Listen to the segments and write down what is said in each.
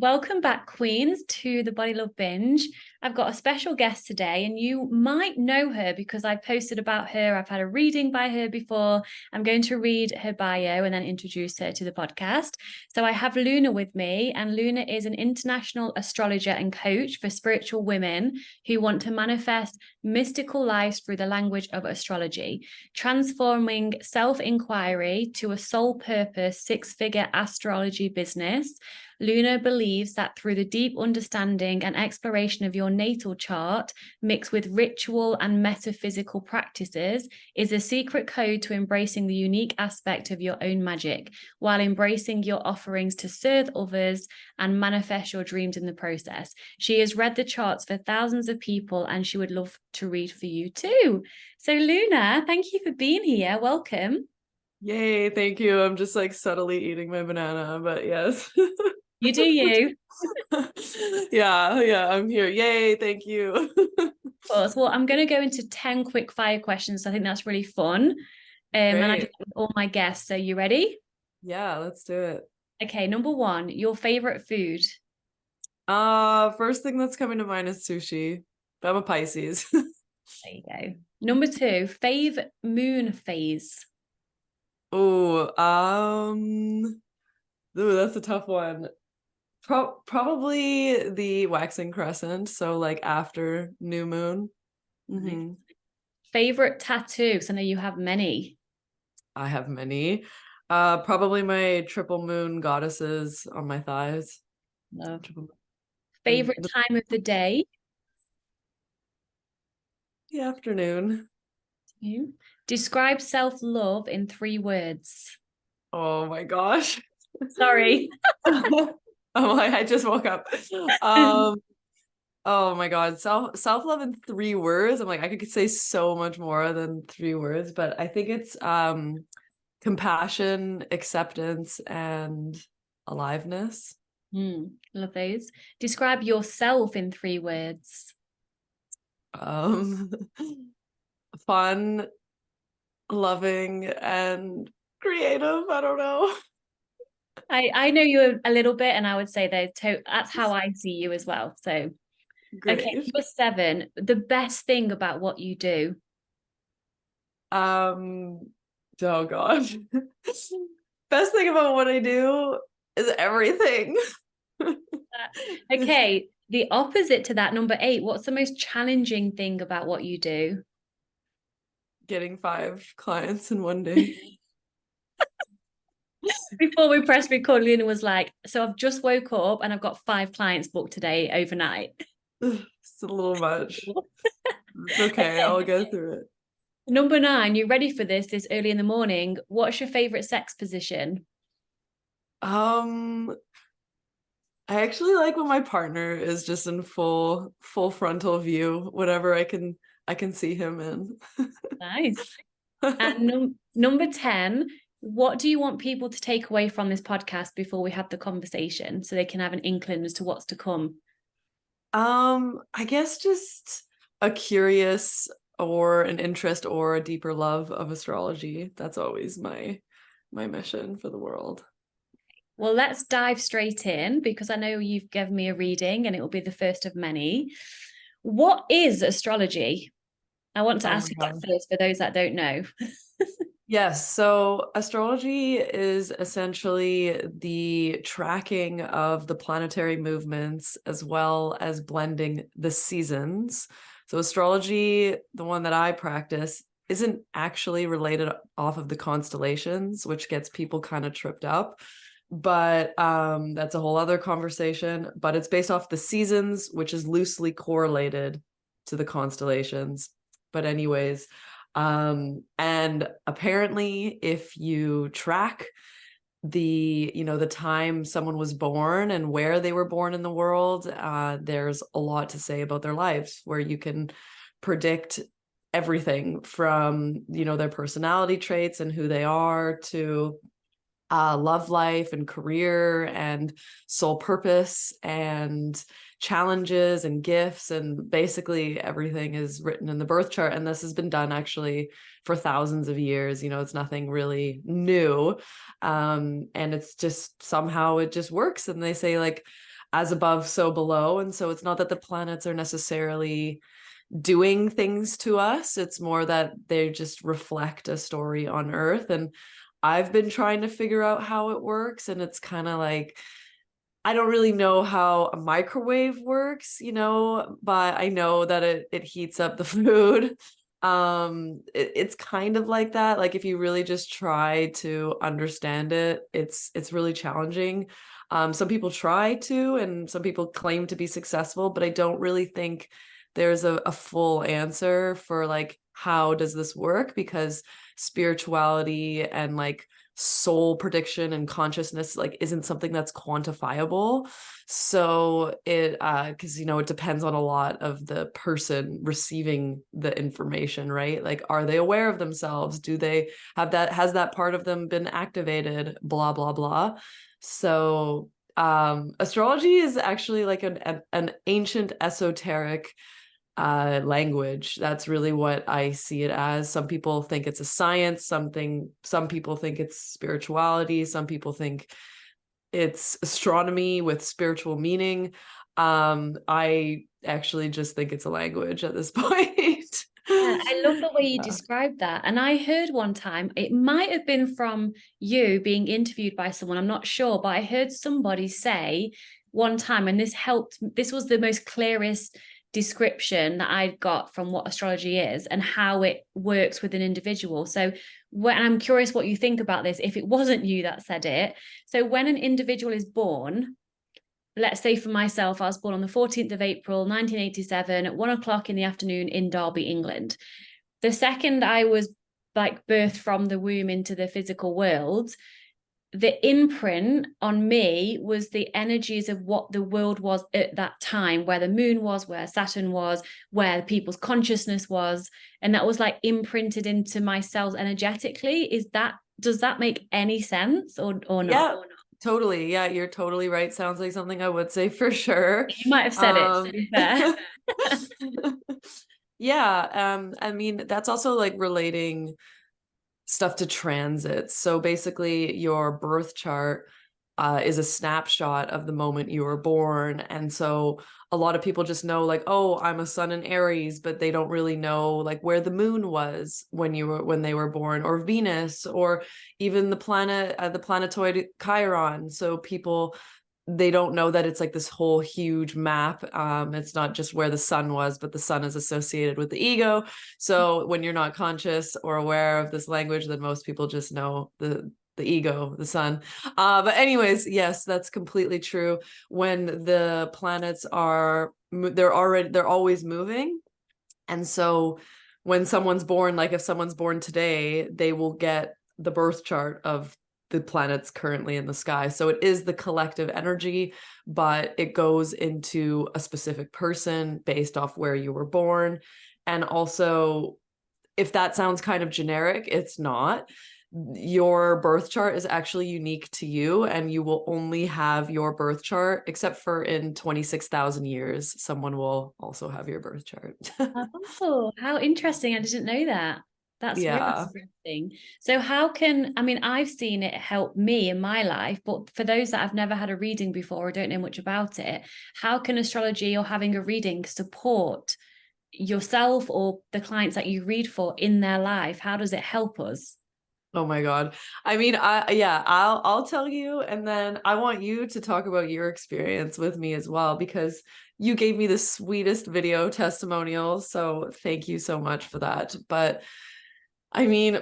Welcome back, Queens, to the Body Love Binge. I've got a special guest today, and you might know her because I posted about her. I've had a reading by her before. I'm going to read her bio and then introduce her to the podcast. So I have Luna with me, and Luna is an international astrologer and coach for spiritual women who want to manifest mystical lives through the language of astrology, transforming self-inquiry to a soul purpose six-figure astrology business. Luna believes that through the deep understanding and exploration of your natal chart, mixed with ritual and metaphysical practices, is a secret code to embracing the unique aspect of your own magic, while embracing your offerings to serve others and manifest your dreams in the process. She has read the charts for thousands of people, and she would love to read for you too. So Luna, thank you for being here. Welcome. Yay, thank you. I'm just like subtly eating my banana, but yes. You do you. Yeah, I'm here. Yay, thank you. Of course. Well, I'm going to go into 10 quick fire questions. I think that's really fun. And I do Great. it with all my guests. So you ready? Yeah, let's do it. Okay, number one, your favorite food. First thing that's coming to mind is sushi. I'm a Pisces. There you go. Number two, fave moon phase. Oh, ooh, that's a tough one. Probably the waxing crescent, so like after new moon. Nice. Favorite tattoo, because I know you have many. I have many. Probably my triple moon goddesses on my thighs. Love. And Favorite time of the day. the afternoon. You. Describe self-love in 3 words. Oh my gosh. Sorry. I just woke up. Um, oh my God. Self-love in 3 words. I'm like, I could say so much more than 3 words, but I think it's compassion, acceptance, and aliveness. Love those. Describe yourself in 3 words. Um, fun, loving, and creative. I don't know. I know you a little bit, and I would say that's how I see you as well. So, okay, Great. number 7, the best thing about what you do. Um, oh gosh. Best thing about what I do is everything. Okay, the opposite to that, number 8, what's the most challenging thing about what you do? Getting 5 clients in one day. Before we pressed record, Luna was like, so I've just woke up and I've got 5 clients booked today overnight. It's a little much. It's okay, I'll get through it. Number 9, you ready for this early in the morning? What's your favorite sex position? Um, I actually like when my partner is just in full frontal view, whatever I can see him in. Nice. And number 10, what do you want people to take away from this podcast before we have the conversation so they can have an inkling as to what's to come? I guess just a curious or an interest or a deeper love of astrology. That's always my mission for the world. Well, let's dive straight in because I know you've given me a reading and it will be the first of many. What is astrology? I want to Oh ask my you that God. first for those that don't know. Yes, so astrology is essentially the tracking of the planetary movements as well as blending the seasons. So astrology, the one that I practice, isn't actually related off of the constellations, which gets people kind of tripped up. But that's a whole other conversation. But it's based off the seasons, which is loosely correlated to the constellations. But anyways, and apparently if you track the time someone was born and where they were born in the world, there's a lot to say about their lives, where you can predict everything from their personality traits and who they are to love life and career and soul purpose and challenges and gifts, and basically everything is written in the birth chart. And this has been done actually for thousands of years. It's nothing really new. And it's just somehow it just works. And they say, like, as above, so below. And so it's not that the planets are necessarily doing things to us. It's more that they just reflect a story on Earth. And I've been trying to figure out how it works. And it's kind of like, I don't really know how a microwave works, but I know that it heats up the food. It's kind of like that. Like if you really just try to understand it, it's really challenging. Some people try to, and some people claim to be successful, but I don't really think there's a full answer for like how does this work, because spirituality and like soul prediction and consciousness like isn't something that's quantifiable. So it because it depends on a lot of the person receiving the information, right? Like, are they aware of themselves? Do they have that, has that part of them been activated, blah blah blah. So astrology is actually like an ancient esoteric language. That's really what I see it as. Some people think it's a science, some people think it's spirituality, some people think it's astronomy with spiritual meaning. I actually just think it's a language at this point. Yeah, I love the way you Yeah. described that. And I heard one time, it might have been from you being interviewed by someone, I'm not sure, but I heard somebody say one time, and this helped, this was the most clearest description that I got from what astrology is and how it works with an individual. So when I'm curious what you think about this, if it wasn't you that said it. So when an individual is born, let's say for myself, I was born on the 14th of April, 1987 at 1 o'clock in the afternoon in Derby, England. The second I was like birthed from the womb into the physical world, the imprint on me was the energies of what the world was at that time, where the moon was, where Saturn was, where people's consciousness was. And that was like imprinted into my cells energetically. Does that make any sense or not? Yeah, totally. Yeah, you're totally right. Sounds like something I would say for sure. You might have said it, to be fair. Yeah, I mean, that's also like relating stuff to transits. So basically, your birth chart is a snapshot of the moment you were born. And so a lot of people just know like, oh, I'm a sun in Aries, but they don't really know like where the moon was when they were born, or Venus, or even the planetoid Chiron. So people, they don't know that it's like this whole huge map. It's not just where the sun was, but the sun is associated with the ego. So when you're not conscious or aware of this language, then most people just know the ego, the sun. But anyways, yes, that's completely true. When the planets they're always moving. And so when someone's born, like if someone's born today, they will get the birth chart of the planets currently in the sky. So it is the collective energy, but it goes into a specific person based off where you were born. And also, if that sounds kind of generic, it's not. Your birth chart is actually unique to you, and you will only have your birth chart, except for in 26,000 years, someone will also have your birth chart. Oh, how interesting. I didn't know that. That's really Yeah. interesting. So I mean, I've seen it help me in my life, but for those that have never had a reading before or don't know much about it, how can astrology or having a reading support yourself or the clients that you read for in their life? How does it help us? Oh my God. I mean, I'll tell you, and then I want you to talk about your experience with me as well, because you gave me the sweetest video testimonial. So thank you so much for that. But I mean,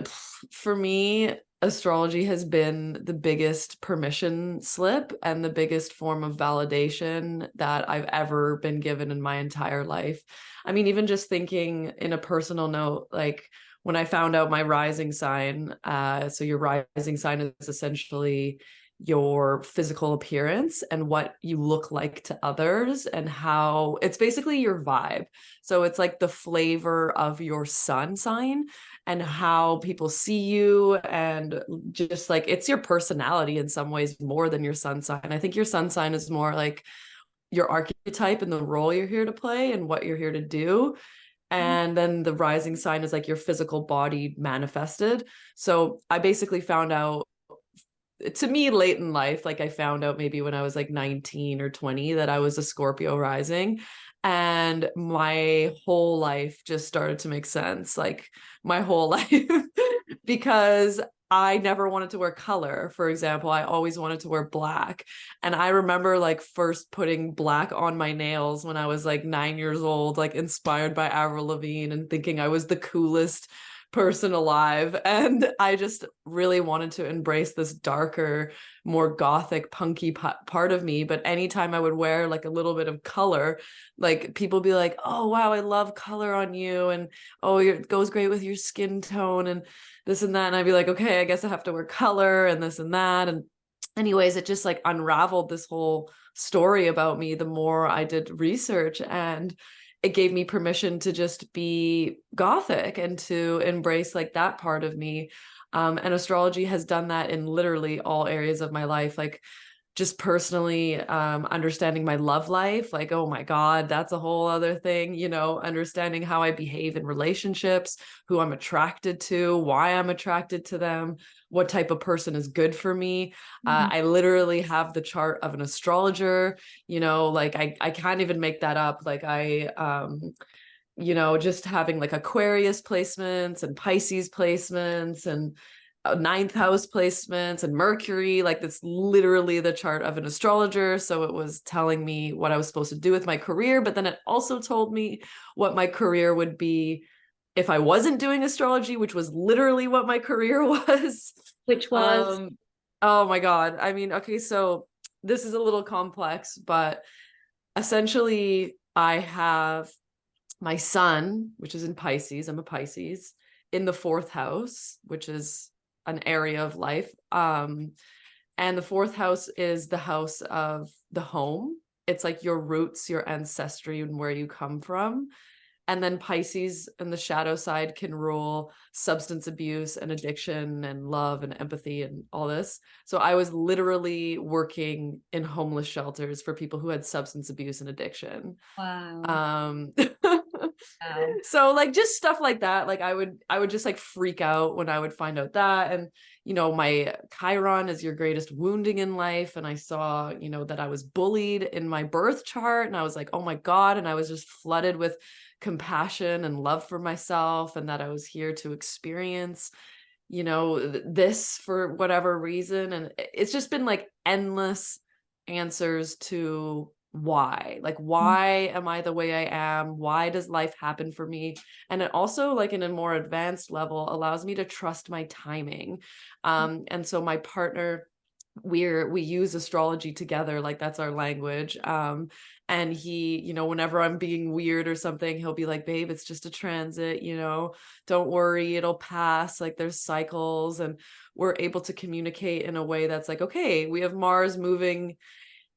for me, astrology has been the biggest permission slip and the biggest form of validation that I've ever been given in my entire life. I mean, even just thinking in a personal note, like when I found out my rising sign, so your rising sign is essentially your physical appearance and what you look like to others, and how it's basically your vibe. So it's like the flavor of your sun sign and how people see you, and just like it's your personality in some ways more than your sun sign. I think your sun sign is more like your archetype and the role you're here to play and what you're here to do. And then the rising sign is like your physical body manifested. So I basically found out to me late in life. Like I found out maybe when I was like 19 or 20 that I was a Scorpio rising, and my whole life just started to make sense, like my whole life, because I never wanted to wear color. For example, I always wanted to wear black. And I remember like first putting black on my nails when I was like 9 years old, like inspired by Avril Lavigne, and thinking I was the coolest person alive. And I just really wanted to embrace this darker, more gothic, punky part of me. But anytime I would wear like a little bit of color, like people be like, oh, wow, I love color on you. And oh, it goes great with your skin tone and this and that. And I'd be like, okay, I guess I have to wear color and this and that. And anyways, it just like unraveled this whole story about me the more I did research. And it gave me permission to just be gothic and to embrace like that part of me. And astrology has done that in literally all areas of my life. Like just personally, understanding my love life, like, oh my God, that's a whole other thing, you know, understanding how I behave in relationships, who I'm attracted to, why I'm attracted to them, what type of person is good for me. I literally have the chart of an astrologer, you know, like I can't even make that up. Like you know, just having like Aquarius placements and Pisces placements and ninth house placements and Mercury, like that's literally the chart of an astrologer. So it was telling me what I was supposed to do with my career, but then it also told me what my career would be if I wasn't doing astrology, which was literally what my career was. Which was? Oh my God. I mean, okay, so this is a little complex, but essentially I have my sun, which is in Pisces, I'm a Pisces, in the fourth house, which is an area of life. And the fourth house is the house of the home. It's like your roots, your ancestry, and where you come from. And then Pisces and the shadow side can rule substance abuse and addiction and love and empathy and all this. So I was literally working in homeless shelters for people who had substance abuse and addiction. Wow. Um, Wow. so like just stuff like that. Like I would just like freak out when I would find out that. And, you know, my Chiron is your greatest wounding in life. And I saw, you know, that I was bullied in my birth chart, and I was like, oh my God. And I was just flooded with compassion and love for myself, and that I was here to experience, you know, this for whatever reason. And it's just been like endless answers to why am I the way I am? Why does life happen for me? And it also, like in a more advanced level, allows me to trust my timing. And so my partner, we use astrology together, like that's our language. And he, you know, whenever I'm being weird or something, he'll be like, babe, it's just a transit, you know, don't worry, it'll pass, like there's cycles. And we're able to communicate in a way that's like, okay, we have Mars moving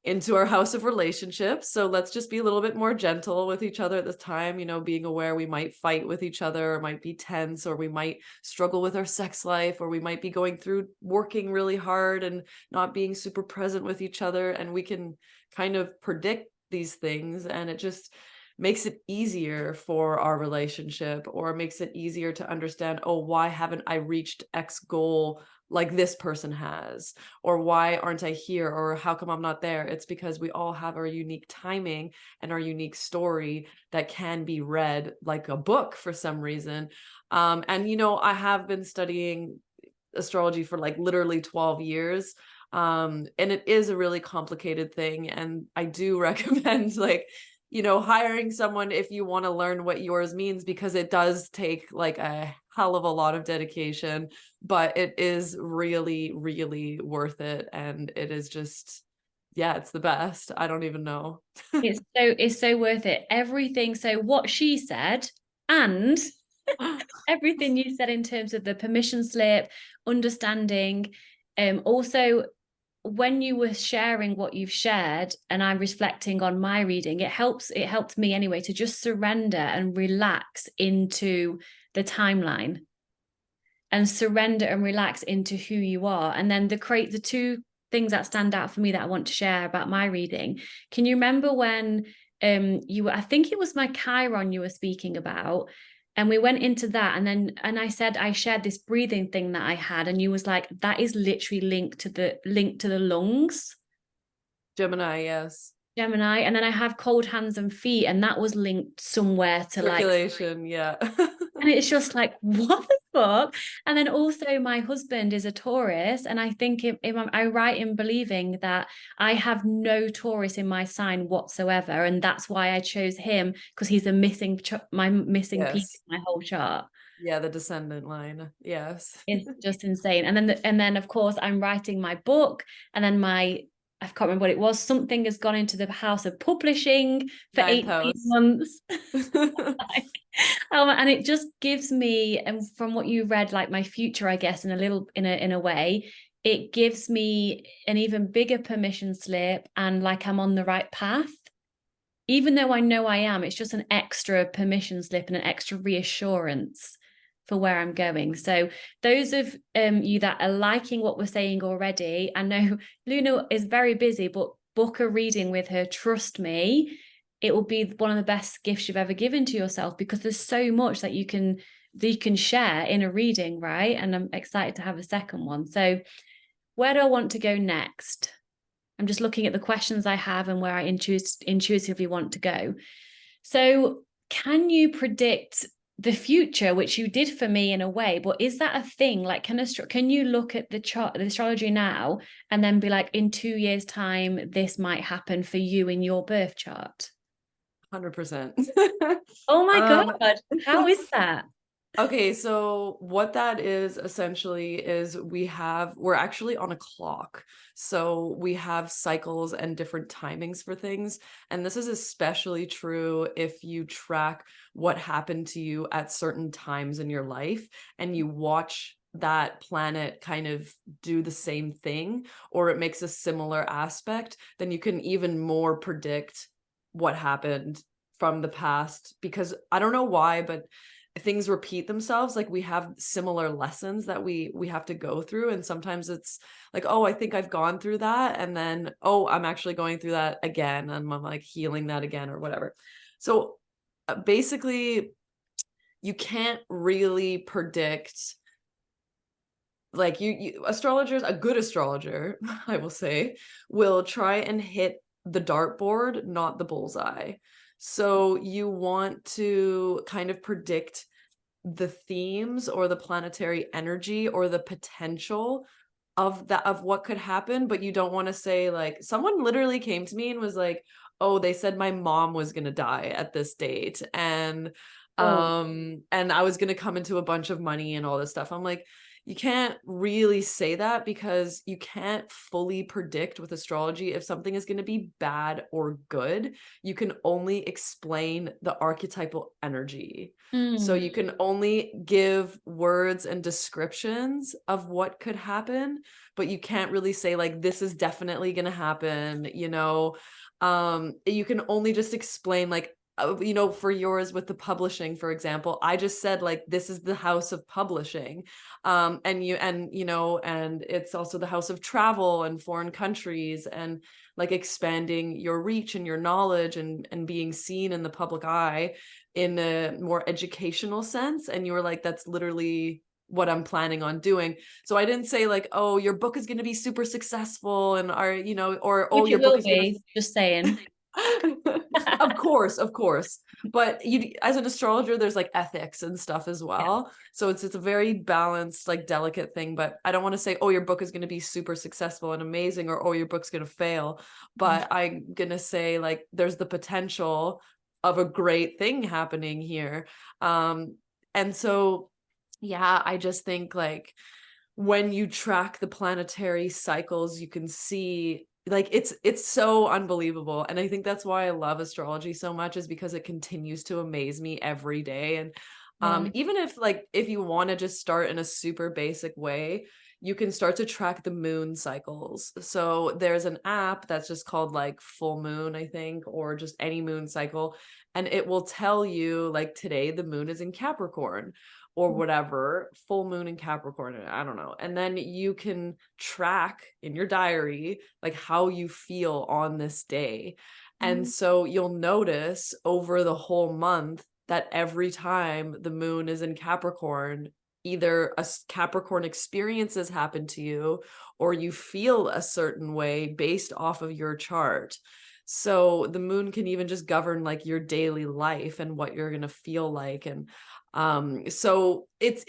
into our house of relationships, so let's just be a little bit more gentle with each other at this time, you know, being aware we might fight with each other, or might be tense, or we might struggle with our sex life, or we might be going through working really hard and not being super present with each other. And we can kind of predict these things, and it just makes it easier for our relationship, or makes it easier to understand, oh, why haven't I reached X goal like this person has? Or why aren't I here? Or how come I'm not there? It's because we all have our unique timing and our unique story that can be read like a book for some reason. And, you know, I have been studying astrology for like literally 12 years. And it is a really complicated thing. And I do recommend like, you know, hiring someone if you want to learn what yours means, because it does take like a hell of a lot of dedication, but it is really, really worth it. And it is just, yeah, it's the best. I don't even know. It's so worth it. Everything. So what she said and everything you said in terms of the permission slip, understanding, also when you were sharing what you've shared and I'm reflecting on my reading, it helped me anyway to just surrender and relax into the timeline, and surrender and relax into who you are. And then the two things that stand out for me that I want to share about my reading. Can you remember when I think it was my Chiron you were speaking about, And we went into that, and I said I shared this breathing thing that I had, and you was like, that is literally linked to the lungs. Gemini, yes. Gemini. And then I have cold hands and feet, and that was linked somewhere to like, Circulation, yeah. and it's just like, what the fuck? And then also my husband is a Taurus, and I think if I right in believing that I have no Taurus in my sign whatsoever, and that's why I chose him, because he's a my missing piece Yes. in my whole chart. Yeah, the descendant line. Yes. It's just insane. And then of course I'm writing my book, and then I can't remember what it was. Something has gone into the house of publishing for Ninth 18 house. months. And it just gives me, and from what you read, like my future, I guess, in a way, it gives me an even bigger permission slip, and like I'm on the right path. Even though I know I am, it's just an extra permission slip and an extra reassurance for where I'm going. So those of you that are liking what we're saying already, I know Luna is very busy, but book a reading with her. Trust me, it will be one of the best gifts you've ever given to yourself, because there's so much that you can share in a reading, right? And I'm excited to have a second one. So where do I want to go next? I'm just looking at the questions I have and where I intuitively want to go. So, can you predict the future, which you did for me in a way? But is that a thing? Like, can you look at the chart, the astrology now, and then be like, in 2 years' time, this might happen for you in your birth chart? 100%. Oh my God, Um, how is that? Okay, so what that is essentially is we're actually on a clock. So we have cycles and different timings for things. And this is especially true if you track what happened to you at certain times in your life and you watch that planet kind of do the same thing, or it makes a similar aspect, then you can even more predict what happened from the past. Because I don't know why, but things repeat themselves. Like we have similar lessons that we have to go through, and sometimes it's like, oh, I think I've gone through that, and then, oh, I'm actually going through that again, and I'm like healing that again or whatever. So basically you can't really predict, like you astrologers, a good astrologer I will say, will try and hit the dartboard, not the bullseye. So you want to kind of predict the themes or the planetary energy or the potential of what could happen, but you don't want to say, like, someone literally came to me and was like, oh, they said my mom was going to die at this date, Oh, and I was going to come into a bunch of money and all this stuff. I'm like, you can't really say that, because you can't fully predict with astrology if something is going to be bad or good. You can only explain the archetypal energy. So you can only give words and descriptions of what could happen, but you can't really say, like, this is definitely going to happen, you know. You can only just explain, like, for yours with the publishing, for example, I just said, like, this is the house of publishing. And it's also the house of travel and foreign countries, and like expanding your reach and your knowledge, and being seen in the public eye in a more educational sense. And you were like, that's literally what I'm planning on doing. So I didn't say, like, oh, your book is going to be super successful, and or, oh, which your it book will is going to be, just saying. of course. But you, as an astrologer, there's like ethics and stuff as Yeah. well. So it's a very balanced, like, delicate thing. But I don't want to say, oh, your book is going to be super successful and amazing, or oh, your book's going to fail. But I'm going to say, like, there's the potential of a great thing happening here. And so, yeah, I just think, like, when you track the planetary cycles, you can see, like, it's so unbelievable. And I think that's why I love astrology so much, is because it continues to amaze me every day. And Yeah. even if you want to just start in a super basic way, you can start to track the moon cycles. So there's an app that's just called, like, Full Moon, I think, or just any moon cycle, and it will tell you, like, today the moon is in Capricorn, or whatever, full moon in Capricorn, I don't know. And then you can track in your diary, like, how you feel on this day. And so you'll notice over the whole month that every time the moon is in Capricorn, either Capricorn experiences happen to you or you feel a certain way based off of your chart. So the moon can even just govern like your daily life and what you're going to feel like. And so it's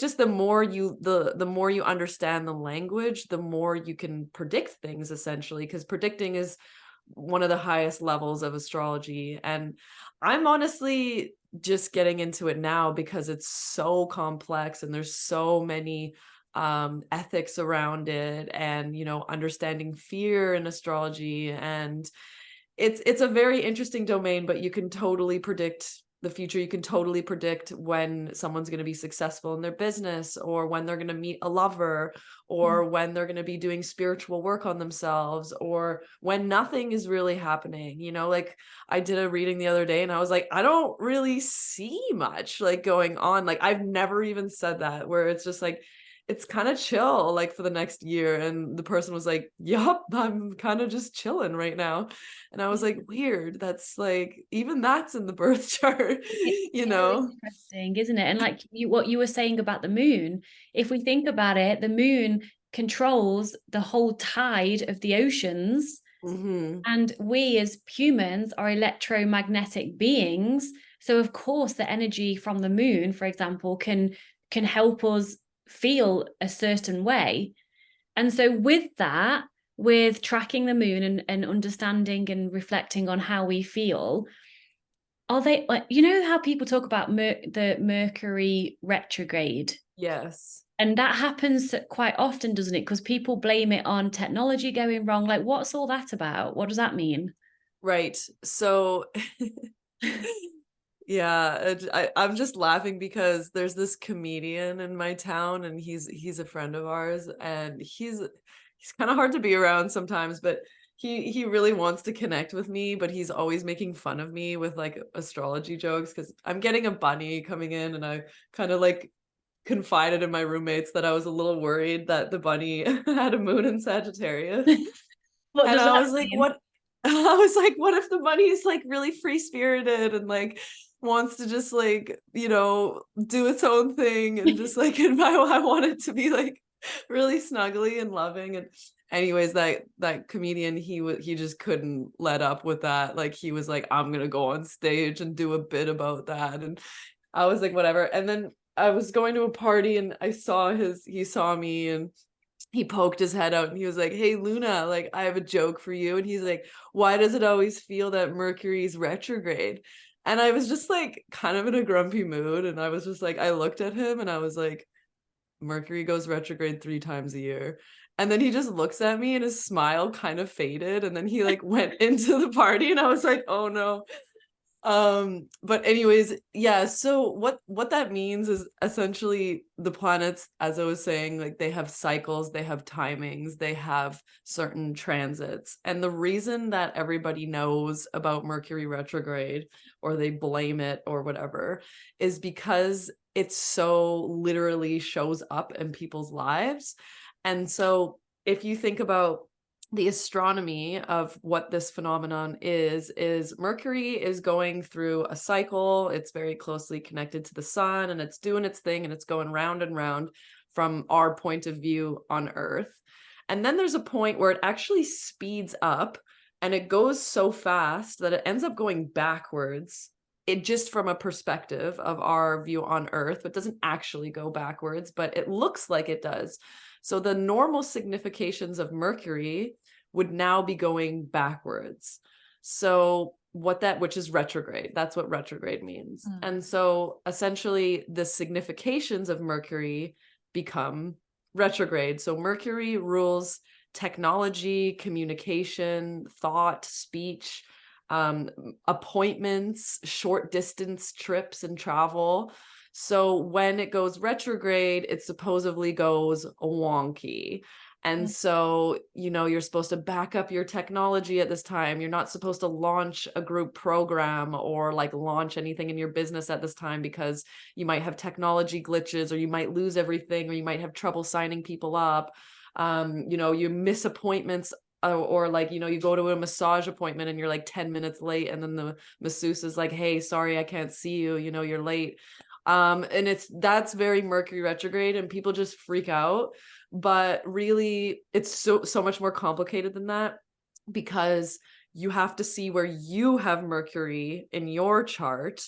just the more you understand the language, the more you can predict things, essentially, because predicting is one of the highest levels of astrology. And I'm honestly just getting into it now because it's so complex and there's so many ethics around it, and understanding fear in astrology. And it's a very interesting domain, but you can totally predict the future. You can totally predict when someone's going to be successful in their business, or when they're going to meet a lover, or when they're going to be doing spiritual work on themselves, or when nothing is really happening. Like I did a reading the other day and I was like, I don't really see much like going on. Like I've never even said that, where it's just like, it's kind of chill like for the next year. And the person was like, yup, I'm kind of just chilling right now. And I was like, weird. That's like, even that's in the birth chart, It's you so know? interesting, isn't it? And like what you were saying about the moon, if we think about it, the moon controls the whole tide of the oceans. Hmm. And we as humans are electromagnetic beings. So of course the energy from the moon, for example, can help us feel a certain way. And so with that, with tracking the moon and understanding and reflecting on how we feel, are they like, how people talk about the Mercury retrograde? Yes. And that happens quite often, doesn't it? Because people blame it on technology going wrong. Like, what's all that about? What does that mean? Right. So yeah, I'm just laughing because there's this comedian in my town, and he's a friend of ours, and he's kind of hard to be around sometimes, but he really wants to connect with me, but he's always making fun of me with like astrology jokes because I'm getting a bunny coming in, and I kind of like confided in my roommates that I was a little worried that the bunny had a moon in Sagittarius. What And does I that was like, mean? what? I was like, what if the bunny is like really free spirited and like wants to just like, do its own thing and just like, and I want it to be like really snuggly and loving. And anyways, that comedian, he just couldn't let up with that. Like he was like, I'm gonna go on stage and do a bit about that. And I was like, whatever. And then I was going to a party and he saw me, and he poked his head out and he was like, "Hey Luna, like I have a joke for you." And he's like, "Why does it always feel that Mercury's retrograde?" And I was just like kind of in a grumpy mood, and I was just like, I looked at him and I was like, Mercury goes retrograde 3 times a year. And then he just looks at me and his smile kind of faded, and then he like went into the party, and I was like, "Oh no." But anyways, yeah, so what that means is essentially the planets, as I was saying, like they have cycles, they have timings, they have certain transits. And the reason that everybody knows about Mercury retrograde, or they blame it or whatever, is because it so literally shows up in people's lives. And so if you think about the astronomy of what this phenomenon is Mercury is going through a cycle. It's very closely connected to the sun, and it's doing its thing, and it's going round and round from our point of view on Earth. And then there's a point where it actually speeds up, and it goes so fast that it ends up going backwards. It just from a perspective of our view on Earth, it doesn't actually go backwards, but it looks like it does. So the normal significations of Mercury would now be going backwards. So which is retrograde. That's what retrograde means. And so essentially the significations of Mercury become retrograde. So Mercury rules technology, communication, thought, speech, appointments, short distance trips and travel. So when it goes retrograde, it supposedly goes wonky. And so, you're supposed to back up your technology at this time. You're not supposed to launch a group program or like launch anything in your business at this time because you might have technology glitches, or you might lose everything, or you might have trouble signing people up. You miss appointments or like, you know, you go to a massage appointment and you're like 10 minutes late, and then the masseuse is like, hey, sorry, I can't see you, you know, you're late. And that's very Mercury retrograde, and people just freak out. But really, it's so much more complicated than that, because you have to see where you have Mercury in your chart,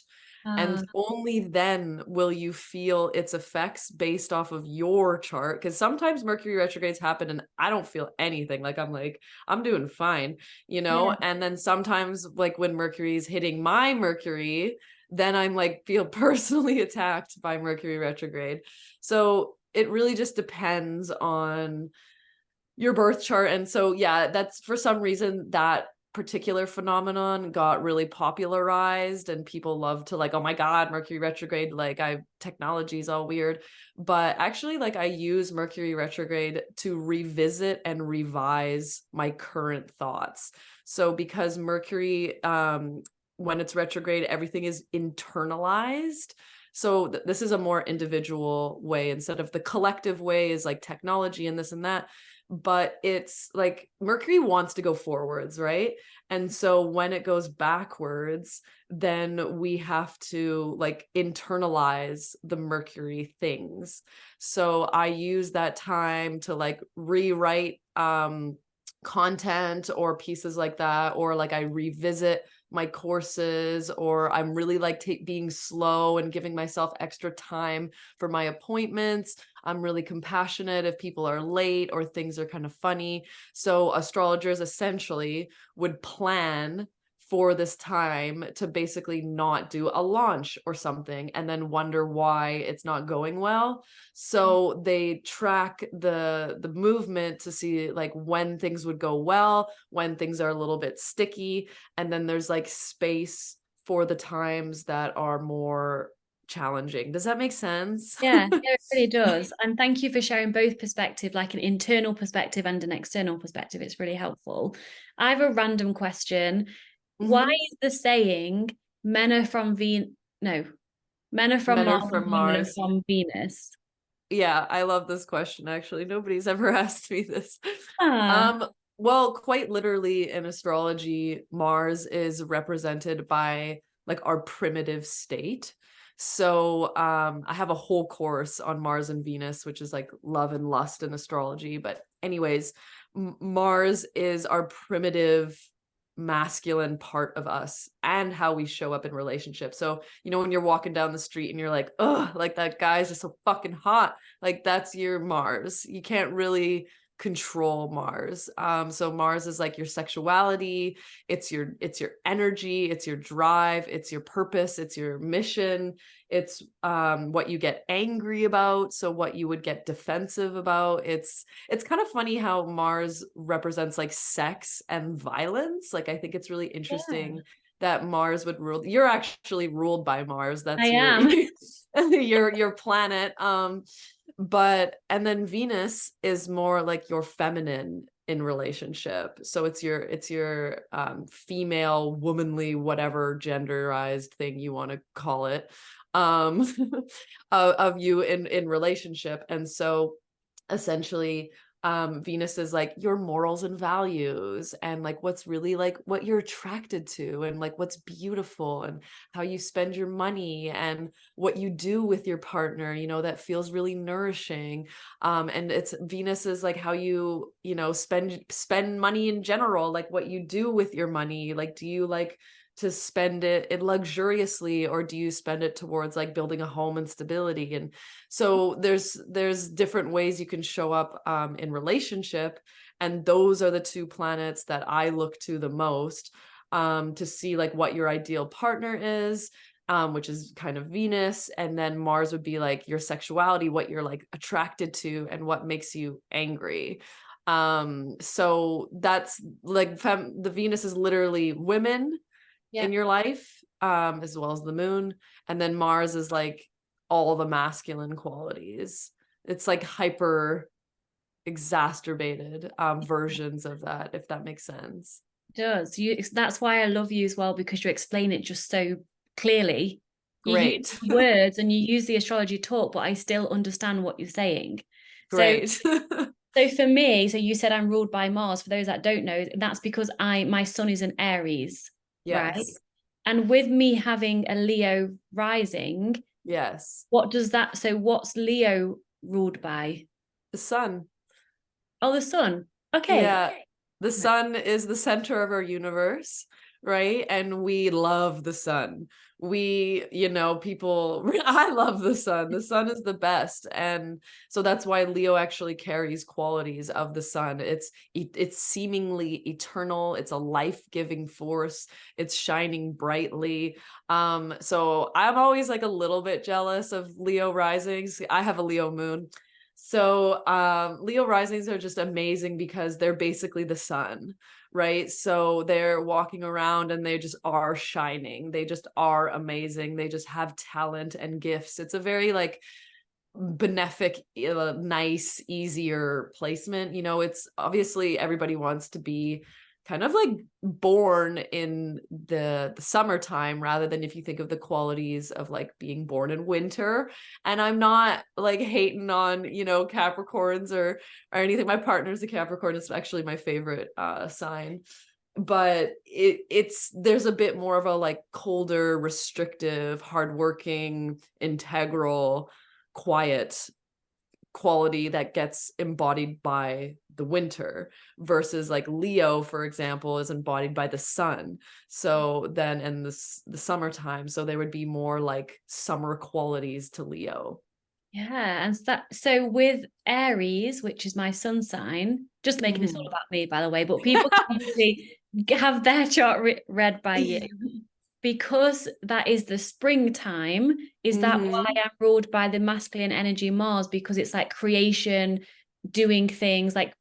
and only then will you feel its effects based off of your chart. Because sometimes Mercury retrogrades happen and I don't feel anything. Like I'm doing fine, you know? Yeah. And then sometimes, like when Mercury's hitting my Mercury, then I'm like feel personally attacked by Mercury retrograde. So it really just depends on your birth chart. And so, yeah, that's for some reason that particular phenomenon got really popularized, and people love to like, oh my God, Mercury retrograde, like technology is all weird. But actually, like I use Mercury retrograde to revisit and revise my current thoughts. So because Mercury, when it's retrograde, everything is internalized. So this is a more individual way, instead of the collective way is like technology and this and that. But it's like Mercury wants to go forwards, right? And so when it goes backwards, then we have to like internalize the Mercury things. So I use that time to like rewrite content or pieces like that, or like I revisit my courses, or I'm really like being slow and giving myself extra time for my appointments. I'm really compassionate if people are late or things are kind of funny. So astrologers essentially would plan for this time to basically not do a launch or something and then wonder why it's not going well. So they track the movement to see like when things would go well, when things are a little bit sticky, and then there's like space for the times that are more challenging. Does that make sense? Yeah, it really does. And thank you for sharing both perspective, like an internal perspective and an external perspective. It's really helpful. I have a random question. Why Mhm. is the saying men are from no, men are from Men are Mars from and women are Mars. from Venus? Yeah, I love this question, actually. Nobody's ever asked me this. Ah, Um, well, quite literally in astrology, Mars is represented by like our primitive state. So, I have a whole course on Mars and Venus, which is like love and lust in astrology. But anyways, Mars is our primitive masculine part of us and how we show up in relationships. So, you know, when you're walking down the street and you're like, oh, like that guy's just so fucking hot, like that's your Mars. You can't really control Mars. So Mars is like your sexuality, it's your energy, it's your drive, it's your purpose, it's your mission, it's what you get angry about, so what you would get defensive about. It's kind of funny how Mars represents like sex and violence. Like I think it's really yeah, interesting that Mars would rule. You're actually ruled by Mars. I That's your am. your planet. But and then Venus is more like your feminine in relationship. So it's your female, womanly, whatever genderized thing you want to call it, um of you in relationship. And so essentially Venus is like your morals and values, and like what's really like what you're attracted to, and like what's beautiful, and how you spend your money, and what you do with your partner, you know, that feels really nourishing. And it's Venus is like how you know spend money in general, like what you do with your money. Like, do you like to spend it luxuriously, or do you spend it towards like building a home and stability? And so there's different ways you can show up in relationship, and those are the two planets that I look to the most, to see like what your ideal partner is, which is kind of Venus. And then Mars would be like your sexuality, what you're like attracted to and what makes you angry. So that's like the Venus is literally women Yeah, in your life, as well as the moon. And then Mars is like all the masculine qualities. It's like hyper exacerbated versions of that, if that makes sense. it does. That's why I love you as well, because you explain it just so clearly. You use Great. the words and you use the astrology talk, but I still understand what you're saying. So Great. So for me, so you said I'm ruled by Mars. For those that don't know, that's because my sun is an Aries, right? Yes. And with me having a Leo rising, Yes. what does that, so what's Leo ruled by? The sun. Oh, the sun. Okay. Yeah. The sun is the center of our universe, right? And we love the sun. People, I love the sun. The sun is the best. And so that's why Leo actually carries qualities of the sun. It's seemingly eternal. It's a life-giving force. It's shining brightly. So I'm always like a little bit jealous of Leo risings. I have a Leo moon. So Leo risings are just amazing because they're basically the sun, right? So they're walking around and they just are shining. They just are amazing. They just have talent and gifts. It's a very like benefic, nice, easier placement. It's obviously everybody wants to be kind of like born in the summertime rather than if you think of the qualities of like being born in winter. And I'm not like hating on, Capricorns or anything. My partner's a Capricorn. It's actually my favorite sign. But there's a bit more of a like colder, restrictive, hardworking, integral, quiet quality that gets embodied by the winter versus like Leo, for example, is embodied by the sun. So then in the summertime, so there would be more like summer qualities to Leo. Yeah. And so with Aries, which is my sun sign, just making this all Mhm. about me, by the way, but people can obviously have their chart read by you. Because that is the springtime, is that why Mhm. I'm ruled by the masculine energy Mars? Because it's like creation, doing things, like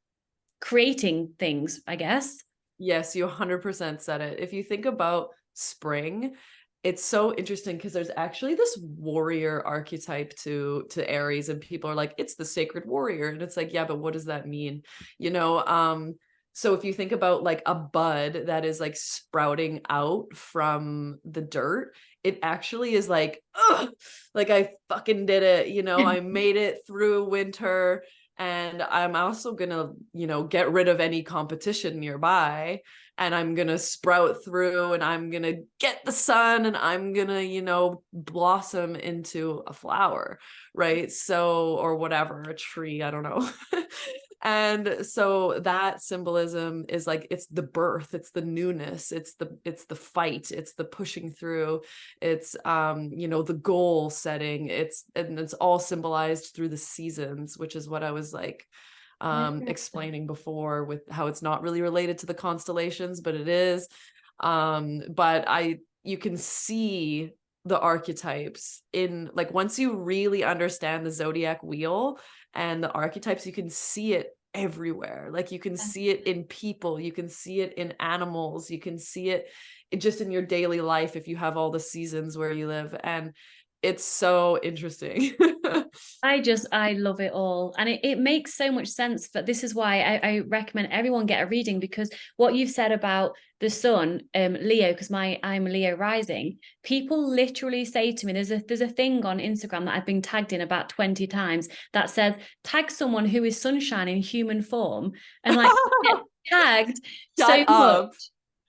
creating things, I guess. Yes, you 100% said it. If you think about spring, it's so interesting because there's actually this warrior archetype to Aries, and people are like, it's the sacred warrior. And it's like, yeah, but what does that mean? You know, so if you think about like a bud that is like sprouting out from the dirt, it actually is like, ugh, like I fucking did it, I made it through winter. And I'm also gonna, get rid of any competition nearby. And I'm gonna sprout through and I'm gonna get the sun and I'm gonna, blossom into a flower, right? So, or whatever, a tree, I don't know. And so that symbolism is like it's the birth, it's the newness, it's the fight, it's the pushing through, it's the goal setting, it's all symbolized through the seasons, which is what I was like Yeah. explaining before with how it's not really related to the constellations, but it is. But you can see the archetypes in like once you really understand the zodiac wheel and the archetypes, you can see it everywhere. Like you can see it in people, you can see it in animals, you can see it just in your daily life if you have all the seasons where you live. And it's so interesting. I love it all. And it makes so much sense. But this is why I recommend everyone get a reading, because what you've said about the sun, Leo, because I'm Leo rising, people literally say to me, there's a thing on Instagram that I've been tagged in about 20 times that says, tag someone who is sunshine in human form. And like get tagged so Shut much up.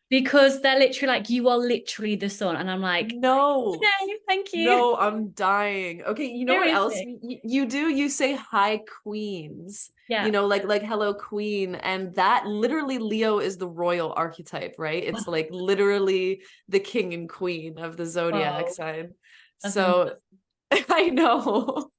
because they're literally like, you are literally the sun. And I'm like, No. no, thank you. No, I'm dying. Okay, you know what else Seriously. you do? You say hi queens. Yeah. Like hello queen, and that literally Leo is the royal archetype, right? It's like literally the king and queen of the zodiac Wow. sign. That's amazing. So I know.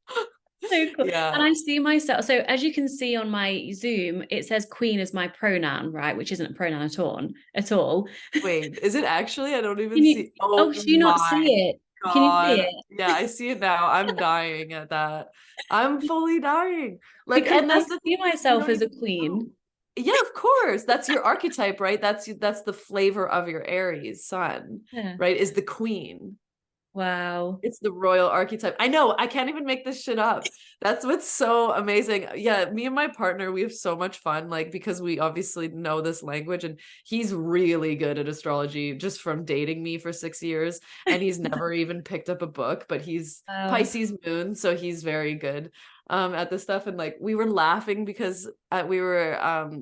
So cool. And Yeah. I see myself. So as you can see on my Zoom, it says queen as my pronoun, right? Which isn't a pronoun at all. At all. Wait, is it actually? I don't even Can you, see. Oh oh, can you not my see it? Can you see God. it? Yeah, I see it now. I'm dying at that. I'm fully dying. Like, Because and I that's the see thing, you myself don't as a even know. queen. Yeah, of course. That's your archetype, right? That's the flavor of your Aries sun, Yeah. right? Is the queen. Wow. It's the royal archetype. I know, I can't even make this shit up. That's what's so amazing. Yeah, me and my partner, we have so much fun, like, because we obviously know this language, and he's really good at astrology just from dating me for 6 years. And he's never even picked up a book, but he's Wow. Pisces moon, so he's very good. at this stuff, and like we were laughing because we were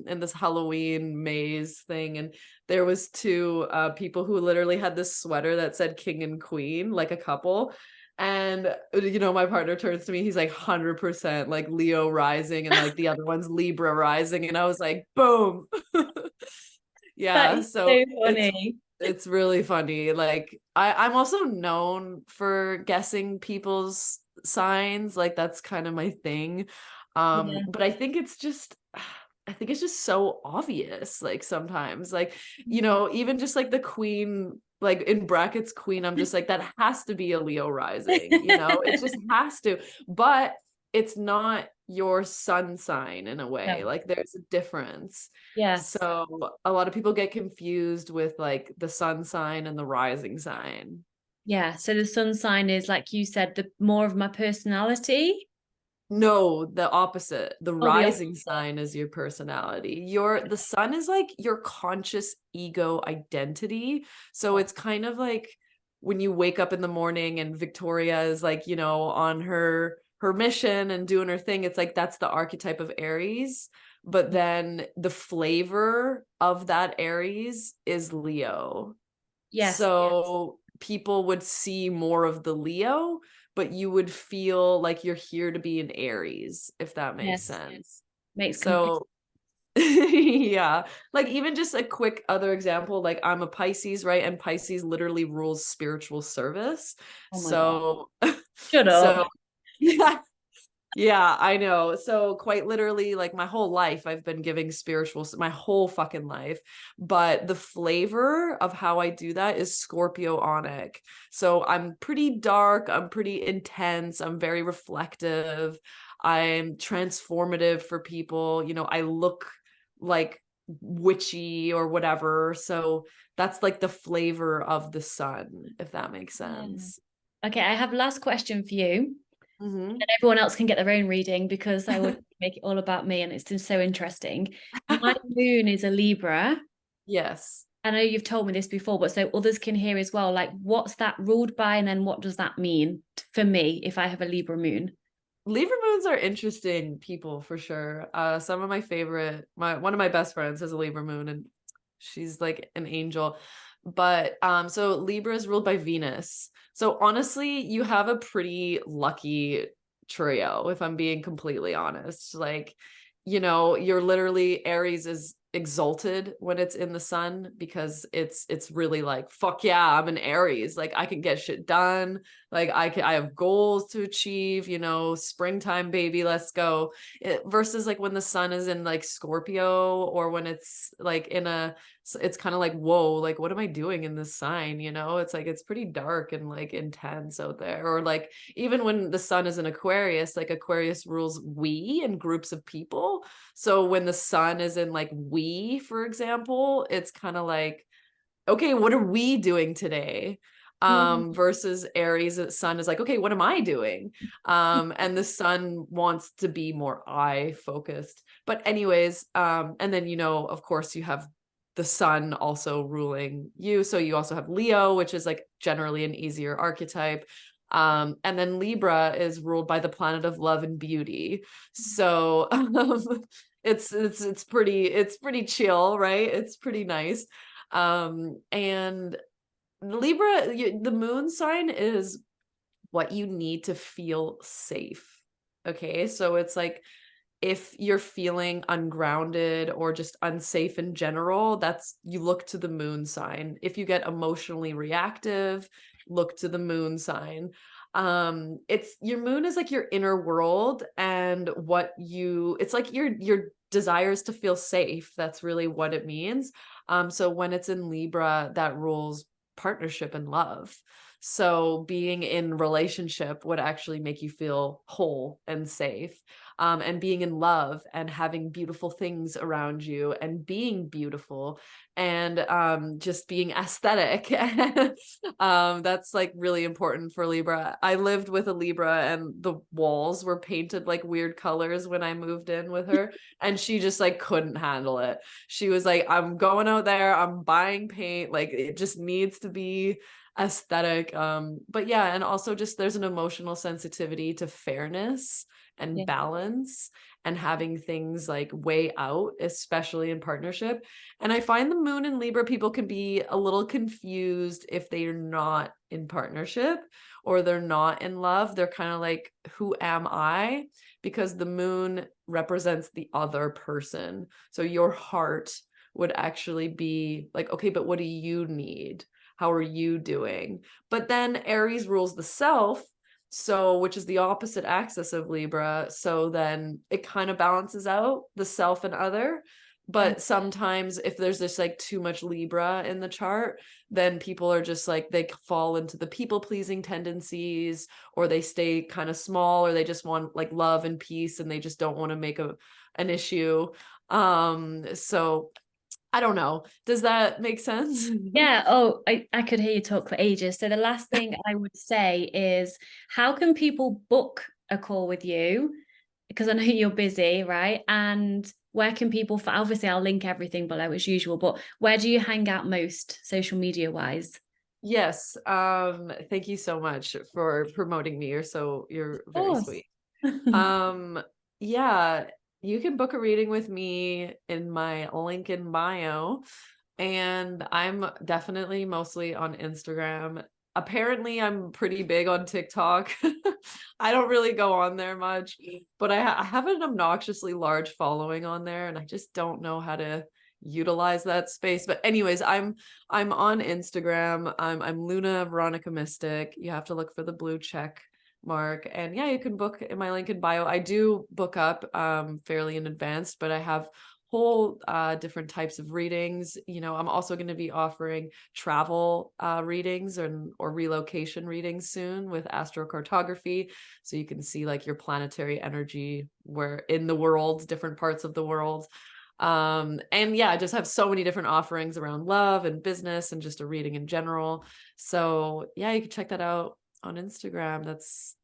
in this Halloween maze thing, and there was two people who literally had this sweater that said king and queen, like a couple. And my partner turns to me, he's like 100% like Leo rising, and like the other one's Libra rising, and I was like, boom. That Yeah, is so so funny. it's really funny. Like I'm also known for guessing people's signs. Like that's kind of my thing. Yeah. But I think it's just so obvious. Like sometimes, like, even just like the queen, like in brackets queen, I'm just like, that has to be a Leo rising, it just has to. But it's not your sun sign in a way. No. Like there's a difference. Yes. So a lot of people get confused with like the sun sign and the rising sign. Yeah. So the sun sign is, like you said, the more of my personality. No, the opposite. The Oh, the rising sign is your personality. The sun is like your conscious ego identity. So opposite. it's kind of like when you wake up in the morning and Victoria is like, on her mission and doing her thing, it's like that's the archetype of Aries. But then the flavor of that Aries is Leo. Yes. So people would see more of the Leo, but you would feel like you're here to be an Aries, if that makes Yes. sense. Makes complete. So yeah, like even just a quick other example, like I'm a Pisces, right? And Pisces literally rules spiritual service. Oh my God. So Shut so up. yeah, yeah, I know. So quite literally, like my whole life, I've been giving my whole fucking life. But the flavor of how I do that is Scorpio-onic. So I'm pretty dark, I'm pretty intense, I'm very reflective, I'm transformative for people. I look like witchy or whatever. So that's like the flavor of the sun, if that makes Yeah. sense. Okay, I have last question for you. Hmm. And everyone else can get their own reading because I would make it all about me and it's just so interesting. My moon is a Libra. Yes. I know you've told me this before, but so others can hear as well. Like, what's that ruled by? And then what does that mean for me if I have a Libra moon? Libra moons are interesting people for sure. Some of my favorite, one of my best friends has a Libra moon, and she's like an angel. But so Libra is ruled by Venus. So honestly, you have a pretty lucky trio, if I'm being completely honest. Like, you're literally Aries is exalted when it's in the sun because it's really like, fuck yeah, I'm an Aries. Like I can get shit done. Like I have goals to achieve, springtime baby, let's go. Versus like when the sun is in like Scorpio, or when it's like it's kind of like, whoa, like what am I doing in this sign? It's like it's pretty dark and like intense out there. Or like even when the sun is in Aquarius, like Aquarius rules we and groups of people. So when the sun is in like we, for example, it's kind of like, okay, what are we doing today? Versus Aries, sun is like, okay, what am I doing? And the sun wants to be more I focused. But anyways, and then, of course you have the sun also ruling you. So you also have Leo, which is like generally an easier archetype. And then Libra is ruled by the planet of love and beauty. So it's pretty chill, right? It's pretty nice. And Libra, the moon sign is what you need to feel safe. Okay, so it's like if you're feeling ungrounded or just unsafe in general, you look to the moon sign. If you get emotionally reactive, look to the moon sign. It's your moon is like your inner world, and it's like your desires to feel safe. That's really what it means. So when it's in Libra, that rules partnership and love. So being in relationship would actually make you feel whole and safe. And being in love and having beautiful things around you and being beautiful and just being aesthetic. That's like really important for Libra. I lived with a Libra and the walls were painted like weird colors when I moved in with her, and she just like couldn't handle it. She was like, I'm going out there, I'm buying paint, like it just needs to be aesthetic. But yeah, and also just there's an emotional sensitivity to fairness and Yeah. balance and having things like weigh out, especially in partnership. And I find the moon in Libra, people can be a little confused if they're not in partnership or they're not in love. They're kind of like, who am I? Because the moon represents the other person. So your heart would actually be like, okay, but what do you need? How are you doing? But then Aries rules the self, so which is the opposite axis of Libra. So then it kind of balances out the self and other. Yeah. But sometimes if there's this like too much Libra in the chart, then people are just like, they fall into the people pleasing tendencies, or they stay kind of small, or they just want like love and peace and they just don't want to make an issue. So I don't know. Does that make sense? Yeah. Oh, I could hear you talk for ages. So the last thing I would say is, how can people book a call with you? Because I know you're busy, right? And where can people, obviously I'll link everything below as usual, but where do you hang out most social media wise? Yes. Thank you so much for promoting me. You're Of very course. sweet. Um, yeah, you can book a reading with me in my link in bio. And I'm definitely mostly on Instagram. Apparently, I'm pretty big on TikTok. I don't really go on there much, but I have an obnoxiously large following on there, and I just don't know how to utilize that space. But anyways, I'm on Instagram. I'm Luna Veronica Mystic. You have to look for the blue check mark, and yeah, you can book in my link in bio. I do book up fairly in advance, but I have whole different types of readings. You know, I'm also going to be offering travel readings or relocation readings soon with astrocartography, so you can see like your planetary energy where in the world, different parts of the world. And yeah, I just have so many different offerings around love and business and just a reading in general. So yeah, you can check that out on Instagram. That's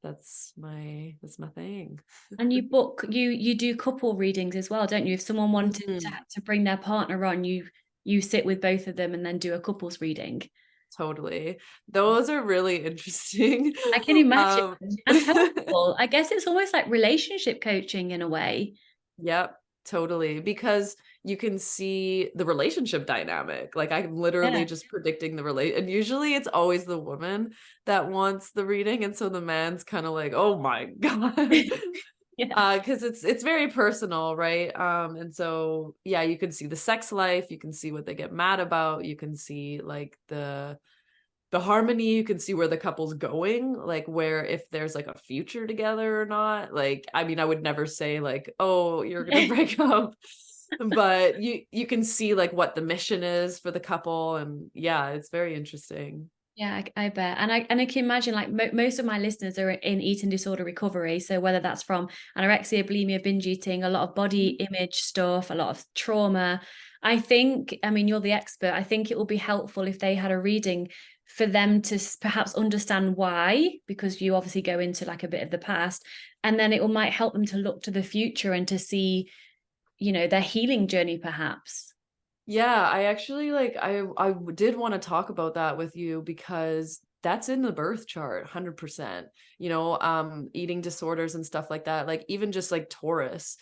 my thing. And you do couple readings as well, don't you? If someone wanted Mhm. to bring their partner on, you sit with both of them and then do a couples reading. Totally. Those are really interesting. I can imagine. Um, And helpful. I guess it's almost like relationship coaching in a way. yep, totally. Because you can see the relationship dynamic. Like I'm literally Yeah. just predicting the relate, and usually it's always the woman that wants the reading, and so the man's kind of like, "Oh my God." Yeah. Because it's very personal, right? And so yeah, you can see the sex life, you can see what they get mad about, you can see like the harmony, you can see where the couple's going, like where if there's like a future together or not. Like, I mean, I would never say like, oh, you're gonna break up, but you can see like what the mission is for the couple, and yeah, it's very interesting. Yeah, I bet. And I can imagine like most of my listeners are in eating disorder recovery. So whether that's from anorexia, bulimia, binge eating, a lot of body image stuff, a lot of trauma. I think, I mean, you're the expert. I think it will be helpful if they had a reading for them to perhaps understand why, because you obviously go into like a bit of the past, and then it will might help them to look to the future and to see, their healing journey perhaps. Yeah, I actually like did want to talk about that with you because that's in the birth chart 100%. You know, eating disorders and stuff like that. Like even just like Taurus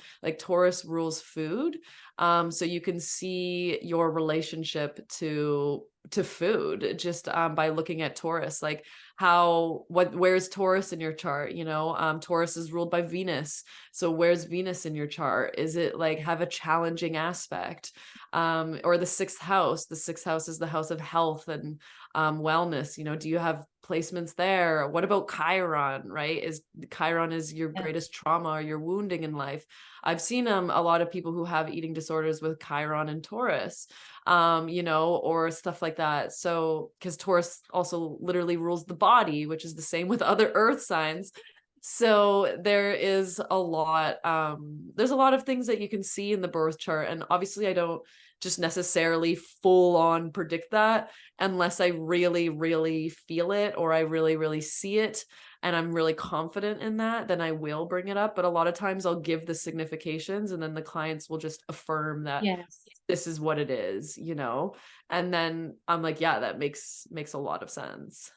rules food. So you can see your relationship to food just by looking at Taurus, like where's Taurus in your chart? You know, Taurus is ruled by Venus. So where's Venus in your chart? Is it like have a challenging aspect? Or the sixth house is the house of health and wellness. You know, do you have placements there? What about Chiron? Right, is Chiron is your Yeah. greatest trauma or your wounding in life. I've seen a lot of people who have eating disorders with Chiron and Taurus, you know, or stuff like that. So because Taurus also literally rules the body, which is the same with other earth signs. So there's a lot of things that you can see in the birth chart, and obviously I don't just necessarily full on predict that unless I really really feel it or I really really see it and I'm really confident in that, then I will bring it up. But a lot of times I'll give the significations and then the clients will just affirm that Yes. this is what it is, you know. And then I'm like, yeah, that makes a lot of sense.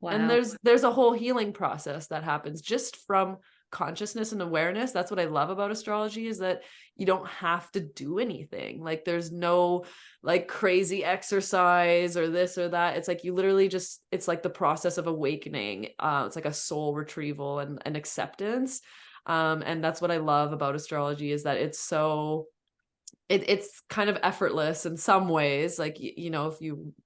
And Wow. there's a whole healing process that happens just from consciousness and awareness. That's what I love about astrology, is that you don't have to do anything. Like there's no like crazy exercise or this or that. It's like you literally just, it's like the process of awakening. It's like a soul retrieval and acceptance. And that's what I love about astrology, is that it's so, it's kind of effortless in some ways. Like, you know,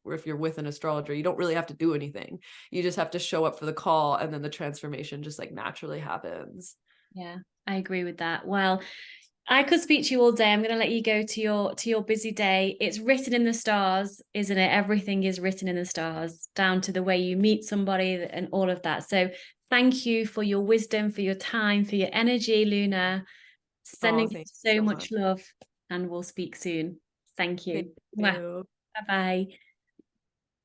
if you're with an astrologer, you don't really have to do anything. You just have to show up for the call, and then the transformation just like naturally happens. Yeah, I agree with that. Well, I could speak to you all day. I'm going to let you go to your busy day. It's written in the stars, isn't it? Everything is written in the stars, down to the way you meet somebody and all of that. So thank you for your wisdom, for your time, for your energy, Luna. Oh, Sending you thank you so so much much. love, and we'll speak soon. Thank Thank you. you. Bye bye.